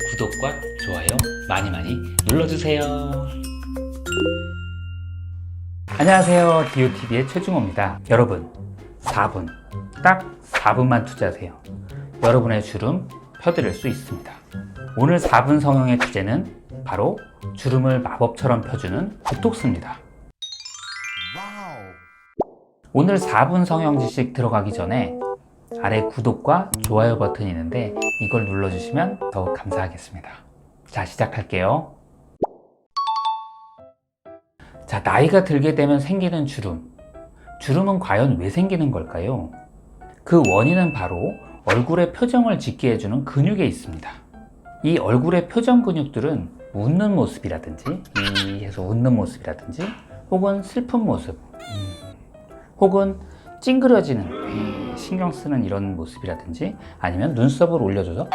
구독과 좋아요 많이 눌러주세요. 안녕하세요. 디오TV의 최중호입니다. 여러분, 4분, 딱 4분만 투자하세요. 여러분의 주름 펴드릴 수 있습니다. 오늘 4분 성형의 주제는 바로 주름을 마법처럼 펴주는 보톡스입니다. 오늘 4분 성형 지식 들어가기 전에 아래 구독과 좋아요 버튼이 있는데 이걸 눌러주시면 더욱 감사하겠습니다. 자, 시작할게요. 자, 나이가 들게 되면 생기는 주름. 주름은 과연 왜 생기는 걸까요? 그 원인은 바로 얼굴의 표정을 짓게 해주는 근육에 있습니다. 이 얼굴의 표정 근육들은 웃는 모습이라든지 이 해서 웃는 모습이라든지 혹은 슬픈 모습 혹은 찡그려지는 신경 쓰는 이런 모습이라든지 아니면 눈썹을 올려줘서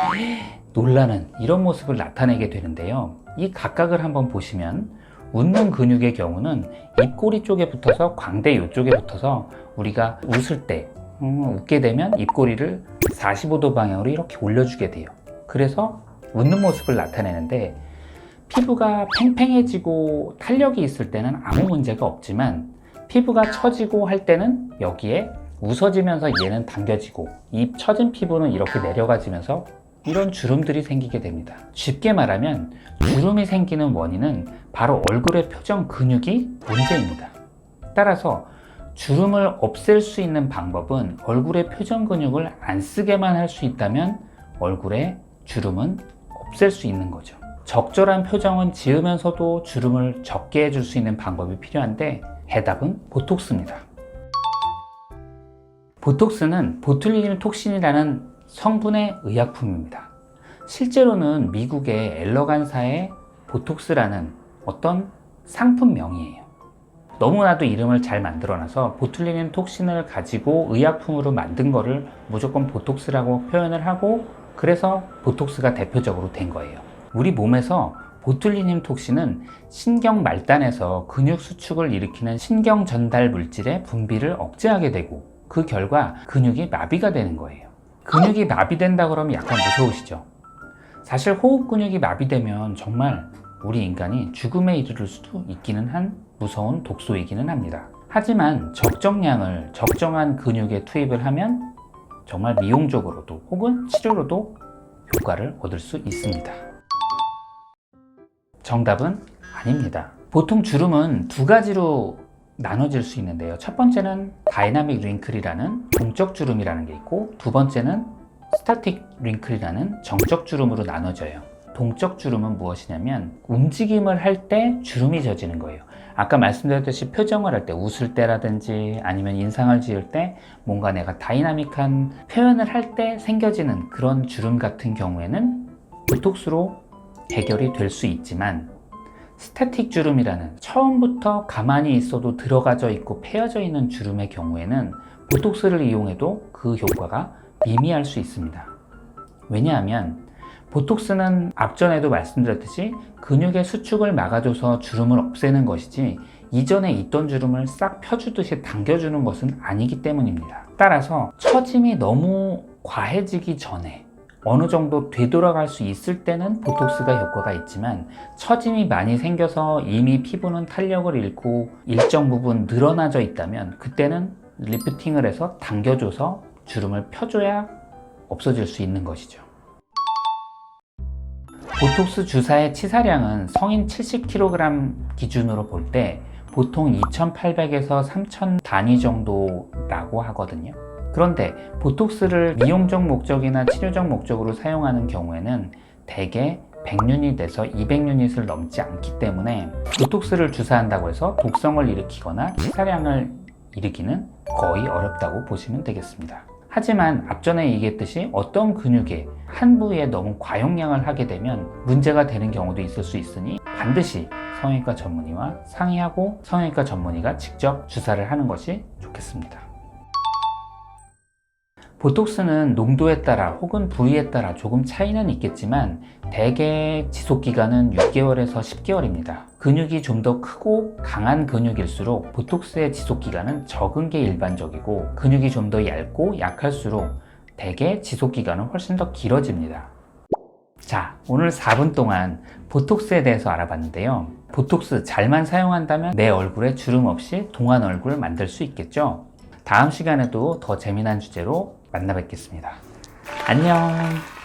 놀라는 이런 모습을 나타내게 되는데요. 이 각각을 한번 보시면 웃는 근육의 경우는 입꼬리 쪽에 붙어서 광대 이쪽에 붙어서 우리가 웃을 때 웃게 되면 입꼬리를 45도 방향으로 이렇게 올려주게 돼요. 그래서 웃는 모습을 나타내는데 피부가 팽팽해지고 탄력이 있을 때는 아무 문제가 없지만 피부가 처지고 할 때는 여기에 웃어지면서 얘는 당겨지고 이 처진 피부는 이렇게 내려가지면서 이런 주름들이 생기게 됩니다. 쉽게 말하면 주름이 생기는 원인은 바로 얼굴의 표정 근육이 문제입니다. 따라서 주름을 없앨 수 있는 방법은 얼굴의 표정 근육을 안 쓰게만 할 수 있다면 얼굴의 주름은 없앨 수 있는 거죠. 적절한 표정은 지으면서도 주름을 적게 해줄 수 있는 방법이 필요한데 해답은 보톡스입니다. 보톡스는 보툴리눔 톡신이라는 성분의 의약품입니다. 실제로는 미국의 엘러간사의 보톡스라는 어떤 상품명이에요. 너무나도 이름을 잘 만들어놔서 보툴리눔 톡신을 가지고 의약품으로 만든 거를 무조건 보톡스라고 표현을 하고 그래서 보톡스가 대표적으로 된 거예요. 우리 몸에서 보툴리눔 톡신은 신경 말단에서 근육 수축을 일으키는 신경 전달 물질의 분비를 억제하게 되고 그 결과 근육이 마비가 되는 거예요. 근육이 마비된다 그러면 약간 무서우시죠? 사실 호흡 근육이 마비되면 정말 우리 인간이 죽음에 이르를 수도 있기는 한 무서운 독소이기는 합니다. 하지만 적정량을 적정한 근육에 투입을 하면 정말 미용적으로도 혹은 치료로도 효과를 얻을 수 있습니다. 정답은 아닙니다. 보통 주름은 두 가지로 나눠질 수 있는데요. 첫 번째는 다이나믹 링클이라는 동적 주름이라는 게 있고 두 번째는 스타틱 링클이라는 정적 주름으로 나눠져요. 동적 주름은 무엇이냐면 움직임을 할 때 주름이 져지는 거예요. 아까 말씀드렸듯이 표정을 할 때 웃을 때라든지 아니면 인상을 지을 때 뭔가 내가 다이나믹한 표현을 할 때 생겨지는 그런 주름 같은 경우에는 보톡스로 해결이 될 수 있지만 스태틱 주름이라는 처음부터 가만히 있어도 들어가져 있고 패여져 있는 주름의 경우에는 보톡스를 이용해도 그 효과가 미미할 수 있습니다. 왜냐하면 보톡스는 앞전에도 말씀드렸듯이 근육의 수축을 막아줘서 주름을 없애는 것이지 이전에 있던 주름을 싹 펴주듯이 당겨주는 것은 아니기 때문입니다. 따라서 처짐이 너무 과해지기 전에 어느 정도 되돌아갈 수 있을 때는 보톡스가 효과가 있지만 처짐이 많이 생겨서 이미 피부는 탄력을 잃고 일정 부분 늘어나져 있다면 그때는 리프팅을 해서 당겨줘서 주름을 펴줘야 없어질 수 있는 것이죠. 보톡스 주사의 치사량은 성인 70kg 기준으로 볼 때 보통 2800에서 3000 단위 정도라고 하거든요. 그런데 보톡스를 미용적 목적이나 치료적 목적으로 사용하는 경우에는 대개 100유닛에서 200유닛을 넘지 않기 때문에 보톡스를 주사한다고 해서 독성을 일으키거나 치사량을 일으키는 거의 어렵다고 보시면 되겠습니다. 하지만 앞전에 얘기했듯이 어떤 근육의 한 부위에 너무 과용량을 하게 되면 문제가 되는 경우도 있을 수 있으니 반드시 성형외과 전문의와 상의하고 성형외과 전문의가 직접 주사를 하는 것이 좋겠습니다. 보톡스는 농도에 따라 혹은 부위에 따라 조금 차이는 있겠지만 대개 지속기간은 6개월에서 10개월입니다. 근육이 좀 더 크고 강한 근육일수록 보톡스의 지속기간은 적은 게 일반적이고 근육이 좀 더 얇고 약할수록 대개 지속기간은 훨씬 더 길어집니다. 자, 오늘 4분 동안 보톡스에 대해서 알아봤는데요. 보톡스 잘만 사용한다면 내 얼굴에 주름 없이 동안 얼굴 만들 수 있겠죠? 다음 시간에도 더 재미난 주제로 만나 뵙겠습니다. 안녕!